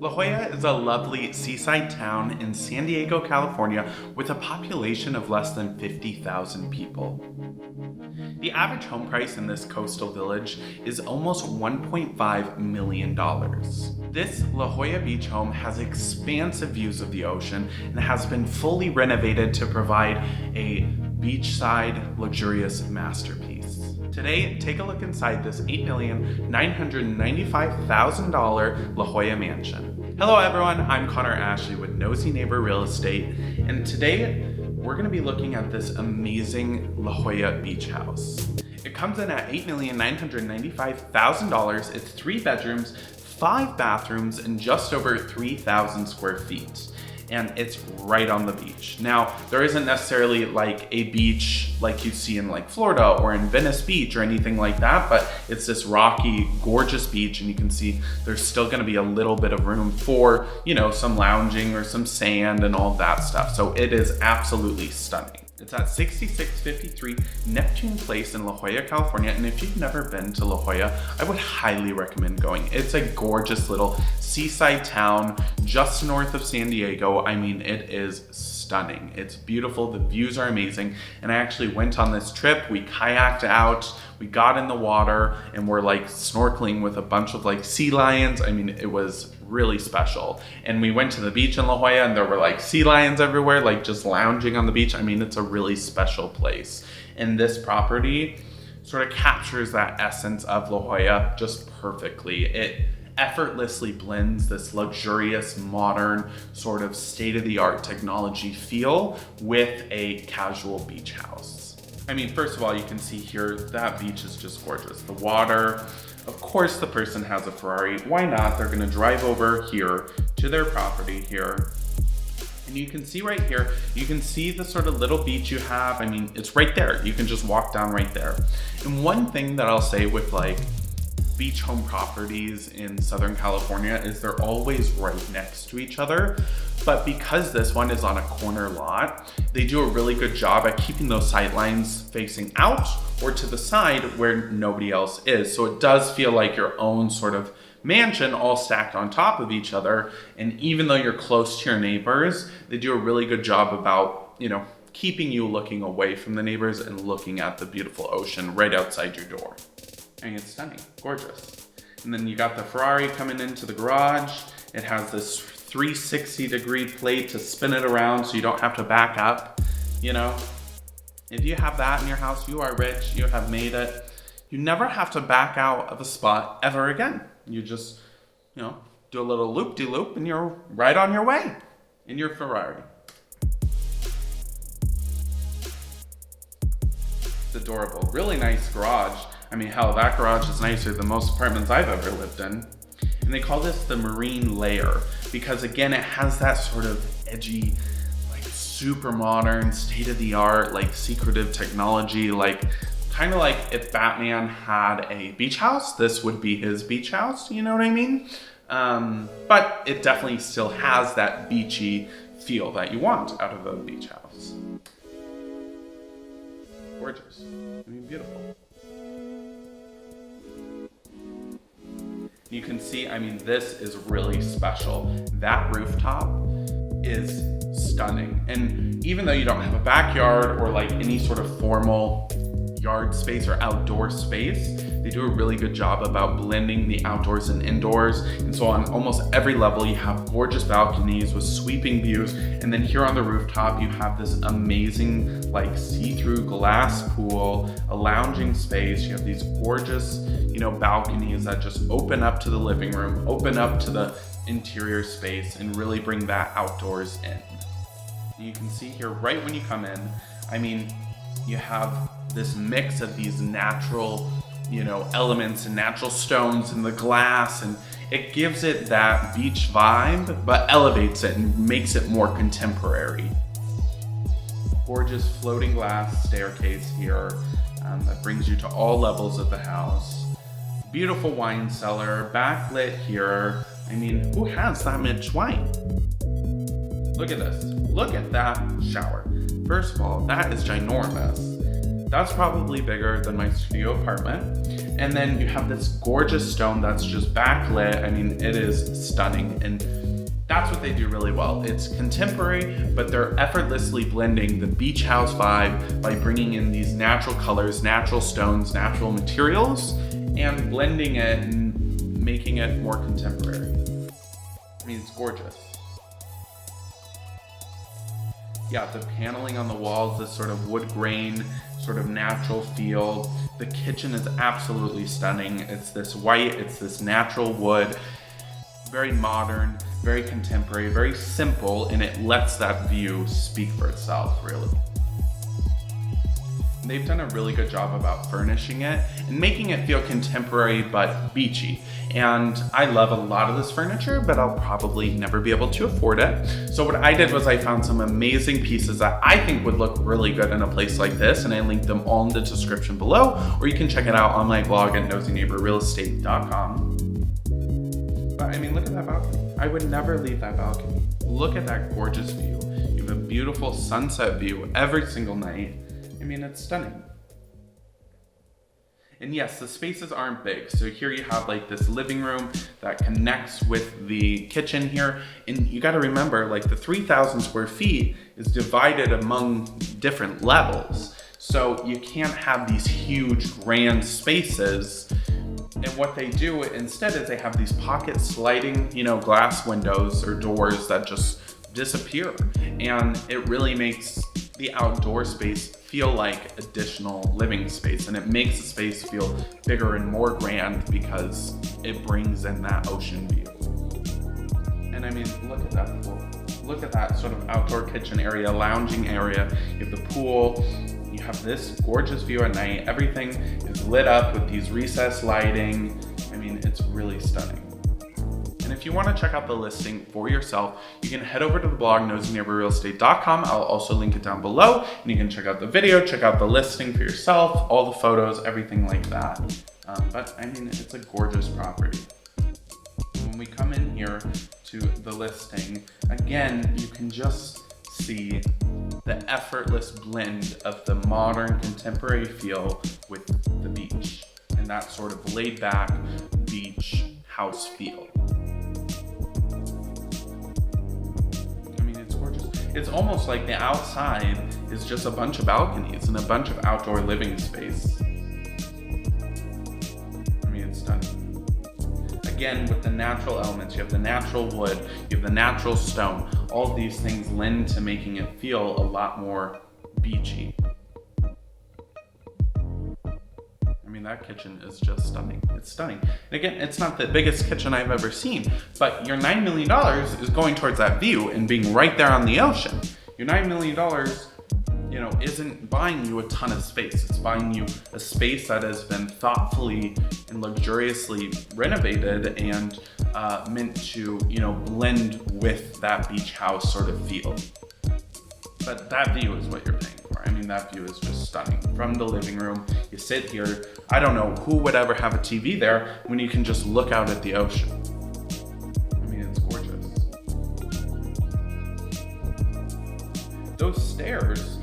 La Jolla is a lovely seaside town in San Diego, California, with a population of less than 50,000 people. The average home price in this coastal village is almost $1.5 million. This La Jolla beach home has expansive views of the ocean and has been fully renovated to provide a beachside, luxurious masterpiece. Today, take a look inside this $8,995,000 La Jolla mansion. Hello everyone, I'm Connor Ashley with Nosy Neighbor Real Estate, and today we're going to be looking at this amazing La Jolla beach house. It comes in at $8,995,000. It's 3 bedrooms, 5 bathrooms, and just over 3,000 square feet. And it's right on the beach. Now, there isn't necessarily like a beach like you see in like Florida or in Venice Beach or anything like that, but it's this rocky, gorgeous beach, and you can see there's still gonna be a little bit of room for, you know, some lounging or some sand and all that stuff. So it is absolutely stunning. It's at 6653 Neptune Place in La Jolla, California. And if you've never been to La Jolla, I would highly recommend going. It's a gorgeous little seaside town just north of San Diego. I mean, it is stunning. It's beautiful. The views are amazing. And I actually went on this trip. We kayaked out, we got in the water, and we're like snorkeling with a bunch of like sea lions. I mean, it was really special. And we went to the beach in La Jolla and there were like sea lions everywhere, like just lounging on the beach. I mean, it's a really special place. And this property sort of captures that essence of La Jolla just perfectly. It effortlessly blends this luxurious, modern, sort of state-of-the-art technology feel with a casual beach house. I mean, first of all, you can see here, that beach is just gorgeous. The water, of course the person has a Ferrari. Why not? They're gonna drive over here to their property here. And you can see right here, you can see the sort of little beach you have. I mean, it's right there. You can just walk down right there. And one thing that I'll say with like beach home properties in Southern California is they're always right next to each other. But because this one is on a corner lot, they do a really good job at keeping those sight lines facing out or to the side where nobody else is. So it does feel like your own sort of mansion all stacked on top of each other. And even though you're close to your neighbors, they do a really good job about, you know, keeping you looking away from the neighbors and looking at the beautiful ocean right outside your door. I mean, it's stunning, gorgeous. And then you got the Ferrari coming into the garage. It has this 360-degree plate to spin it around so you don't have to back up, you know? If you have that in your house, you are rich, you have made it. You never have to back out of a spot ever again. You just, you know, do a little loop-de-loop and you're right on your way in your Ferrari. It's adorable, really nice garage. I mean, hell, that garage is nicer than most apartments I've ever lived in. And they call this the marine layer because, again, it has that sort of edgy, like super modern, state-of-the-art, like secretive technology, like kind of like if Batman had a beach house, this would be his beach house, you know what I mean? But it definitely still has that beachy feel that you want out of a beach house. Gorgeous. I mean, beautiful. You can see, I mean, this is really special. That rooftop is stunning. And even though you don't have a backyard or like any sort of formal yard space or outdoor space, they do a really good job about blending the outdoors and indoors. And so on almost every level, you have gorgeous balconies with sweeping views. And then here on the rooftop, you have this amazing like see-through glass pool, a lounging space. You have these gorgeous, you know, balconies that just open up to the living room, open up to the interior space, and really bring that outdoors in. And you can see here right when you come in, I mean, you have this mix of these natural, you know, elements and natural stones and the glass, and it gives it that beach vibe, but elevates it and makes it more contemporary. Gorgeous floating glass staircase here that brings you to all levels of the house. Beautiful wine cellar, backlit here. I mean, who has that much wine? Look at this. Look at that shower. First of all, that is ginormous. That's probably bigger than my studio apartment. And then you have this gorgeous stone that's just backlit. I mean, it is stunning. And that's what they do really well. It's contemporary, but they're effortlessly blending the beach house vibe by bringing in these natural colors, natural stones, natural materials, and blending it and making it more contemporary. I mean, it's gorgeous. Yeah, the paneling on the walls, this sort of wood grain, sort of natural feel. The kitchen is absolutely stunning. It's this white, it's this natural wood, very modern, very contemporary, very simple, and it lets that view speak for itself, really. They've done a really good job about furnishing it and making it feel contemporary but beachy. And I love a lot of this furniture, but I'll probably never be able to afford it. So what I did was I found some amazing pieces that I think would look really good in a place like this, and I linked them all in the description below, or you can check it out on my blog at nosyneighborrealestate.com. But I mean, look at that balcony. I would never leave that balcony. Look at that gorgeous view. You have a beautiful sunset view every single night. I mean, it's stunning. And yes, the spaces aren't big. So here you have like this living room that connects with the kitchen here. And you gotta remember, like the 3,000 square feet is divided among different levels. So you can't have these huge grand spaces. And what they do instead is they have these pocket sliding, glass windows or doors that just disappear. And it really makes the outdoor space feel like additional living space, and it makes the space feel bigger and more grand because it brings in that ocean view. And I mean, look at that pool. Look at that sort of outdoor kitchen area, lounging area. You have the pool, you have this gorgeous view at night. Everything is lit up with these recessed lighting. I mean, it's really stunning. And if you want to check out the listing for yourself, you can head over to the blog, nosyneighborrealestate.com. I'll also link it down below, and you can check out the video, check out the listing for yourself, all the photos, everything like that. But I mean, it's a gorgeous property. When we come in here to the listing, again, you can just see the effortless blend of the modern contemporary feel with the beach and that sort of laid back beach house feel. It's almost like the outside is just a bunch of balconies and a bunch of outdoor living space. I mean, it's stunning. Again, with the natural elements, you have the natural wood, you have the natural stone. All of these things lend to making it feel a lot more beachy. I mean, that kitchen is just stunning. It's stunning. And again, it's not the biggest kitchen I've ever seen, but your $9 million is going towards that view and being right there on the ocean. Your $9 million, isn't buying you a ton of space. It's buying you a space that has been thoughtfully and luxuriously renovated and meant to, blend with that beach house sort of feel. But that view is what you're paying for. I mean, that view is just stunning. From the living room, you sit here. I don't know who would ever have a TV there when you can just look out at the ocean. I mean, it's gorgeous. Those stairs,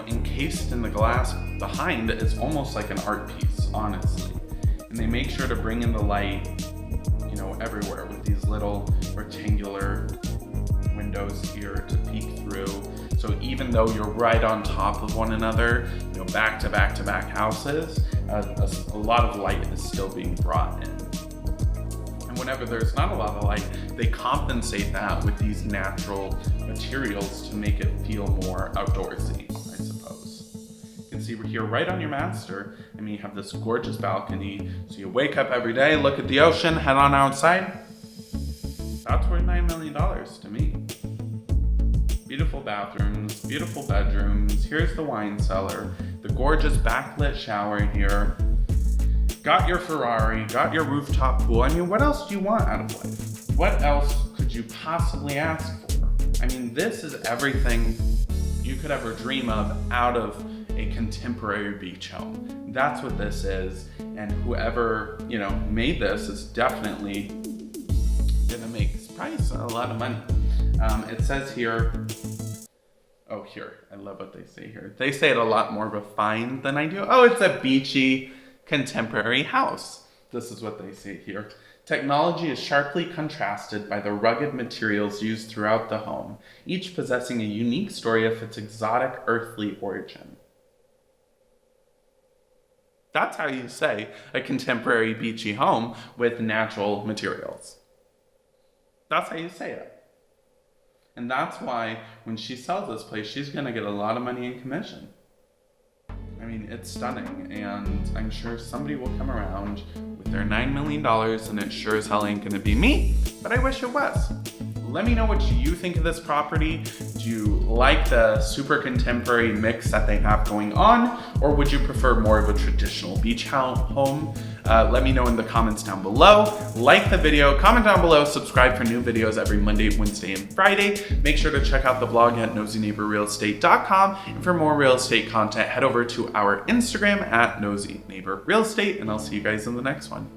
encased in the glass behind, it's almost like an art piece, honestly. And they make sure to bring in the light, everywhere with these little rectangular windows here to peek through. So even though you're right on top of one another, back to back to back houses, a lot of light is still being brought in. And whenever there's not a lot of light, they compensate that with these natural materials to make it feel more outdoorsy, I suppose. You can see we're here right on your master. I mean, you have this gorgeous balcony. So you wake up every day, look at the ocean, head on outside. That's worth $9 million to me. Beautiful bathrooms, beautiful bedrooms. Here's the wine cellar, the gorgeous backlit shower here. Got your Ferrari, got your rooftop pool. I mean, what else do you want out of life? What else could you possibly ask for? I mean, this is everything you could ever dream of out of a contemporary beach home. That's what this is, and whoever, made this is definitely gonna make probably a lot of money. It says here, I love what they say here. They say it a lot more refined than I do. Oh, it's a beachy Contemporary house. This is what they say here. Technology is sharply contrasted by the rugged materials used throughout the home, each possessing a unique story of its exotic earthly origin. That's how you say a contemporary beachy home with natural materials. That's how you say it. And that's why when she sells this place, she's going to get a lot of money in commission. I mean, it's stunning, and I'm sure somebody will come around with their $9 million, and it sure as hell ain't gonna be me, but I wish it was. Let me know what you think of this property. Do you like the super contemporary mix that they have going on, or would you prefer more of a traditional beach home? Let me know in the comments down below. Like the video, comment down below, subscribe for new videos every Monday, Wednesday, and Friday. Make sure to check out the blog at nosyneighborrealestate.com. And for more real estate content, head over to our Instagram at nosyneighborrealestate, and I'll see you guys in the next one.